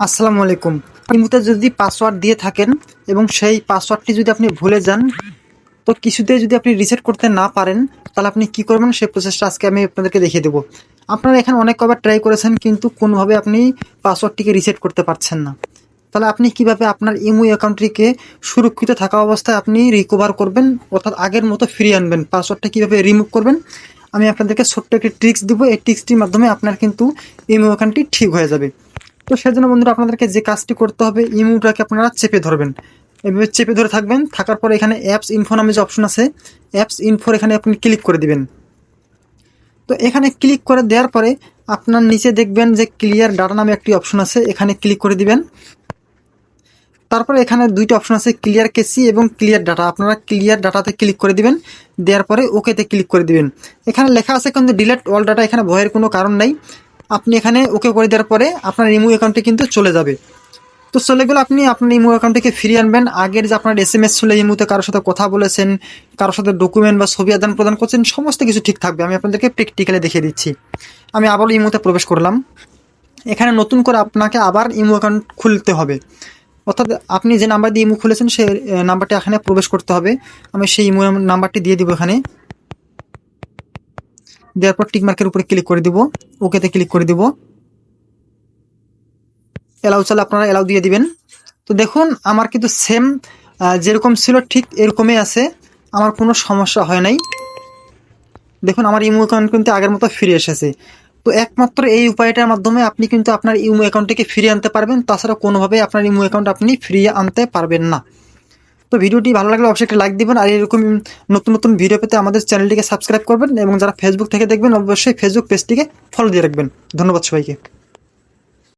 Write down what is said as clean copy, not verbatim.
আসসালামু আলাইকুম। ইমুতে যদি পাসওয়ার্ড দিয়ে থাকেন এবং সেই পাসওয়ার্ডটি যদি আপনি ভুলে যান, তো কিছুতেই যদি আপনি রিসেট করতে না পারেন, তাহলে আপনি কি করবেন সেই প্রসেসটা আজকে আমি আপনাদেরকে দেখিয়ে দেবো। আপনারা এখানে অনেক কবার ট্রাই করেছেন কিন্তু কোনোভাবে আপনি পাসওয়ার্ডটিকে রিসেট করতে পারছেন না। তাহলে আপনি কিভাবে আপনার ইমো অ্যাকাউন্টটিকে সুরক্ষিত থাকা অবস্থায় আপনি রিকভার করবেন, অর্থাৎ আগের মতো ফিরিয়ে আনবেন, পাসওয়ার্ডটা কীভাবে রিমুভ করবেন, আমি আপনাদেরকে ছোট্ট একটি ট্রিক্স দিব। এই ট্রিক্সটির মাধ্যমে আপনার কিন্তু ইমো অ্যাকাউন্টটি ঠিক হয়ে যাবে। তো সেজন্য বন্ধুরা আপনাদেরকে যে কাজটি করতে হবে, ইমোটাকে আপনারা চেপে ধরবেন। এভাবে চেপে ধরে থাকবেন, থাকার পরে এখানে অ্যাপস ইনফো নামে যে অপশন আছে, অ্যাপস ইনফোর এখানে আপনি ক্লিক করে দিবেন। তো এখানে ক্লিক করে দেওয়ার পরে আপনার নিচে দেখবেন যে ক্লিয়ার ডাটা নামে একটি অপশন আছে, এখানে ক্লিক করে দিবেন। তারপরে এখানে দুইটা অপশন আছে, ক্লিয়ার কেসি এবং ক্লিয়ার ডাটা। আপনারা ক্লিয়ার ডাটাতে ক্লিক করে দিবেন, দেওয়ার পরে ওকেতে ক্লিক করে দিবেন। এখানে লেখা আছে কিন্তু ডিলেট অল ডাটা, এখানে ভয়ের কোনো কারণ নাই। আপনি এখানে ওকে করে দেওয়ার পরে আপনার ইমো অ্যাকাউন্টে কিন্তু চলে যাবে। তো চলে গেলে আপনি আপনার ইমো অ্যাকাউন্টটিকে ফিরিয়ে আনবেন। আগের যে আপনার এসএমএস ছিল, ইমোতে কারোর সাথে কথা বলেছেন, কারোর সাথে ডকুমেন্ট বা ছবি আদান প্রদান করছেন, সমস্ত কিছু ঠিক থাকবে। আমি আপনাদেরকে প্র্যাকটিক্যালি দেখিয়ে দিচ্ছি। আমি আবারও ইমোতে প্রবেশ করলাম। এখানে নতুন করে আপনাকে আবার ইমো অ্যাকাউন্ট খুলতে হবে, অর্থাৎ আপনি যে নাম্বার দিয়ে ইমো খুলেছেন সেই নাম্বারটি এখানে প্রবেশ করতে হবে। আমি সেই ইমো নাম্বারটি দিয়ে দিব। এখানে দেওয়ার পর টিকমার্কের উপরে ক্লিক করে দিব, ওকেতে ক্লিক করে দিব। এলাও চালে আপনারা এলাও দিয়ে দিবেন। তো দেখুন আমার কিন্তু সেম যেরকম ছিল ঠিক এরকমই আছে, আমার কোনো সমস্যা হয় নাই। দেখুন আমার ইমো অ্যাকাউন্ট কিন্তু আগের মতো ফিরে এসেছে। তো একমাত্র এই উপায়টার মাধ্যমে আপনি কিন্তু আপনার ইমো অ্যাকাউন্টটিকে ফিরিয়ে আনতে পারবেন, তাছাড়া কোনোভাবে আপনার ইমো অ্যাকাউন্ট আপনি ফিরিয়ে আনতে পারবেন না। তো ভিডিওটি ভালো লাগলে অবশ্যই একটা লাইক দিবেন, আর এরকম নতুন নতুন ভিডিও পেতে আমাদের চ্যানেলটিকে সাবস্ক্রাইব করবেন, এবং যারা ফেসবুক থেকে দেখবেন অবশ্যই ফেসবুক পেজটিকে ফলো দিয়ে রাখবেন। ধন্যবাদ সবাইকে।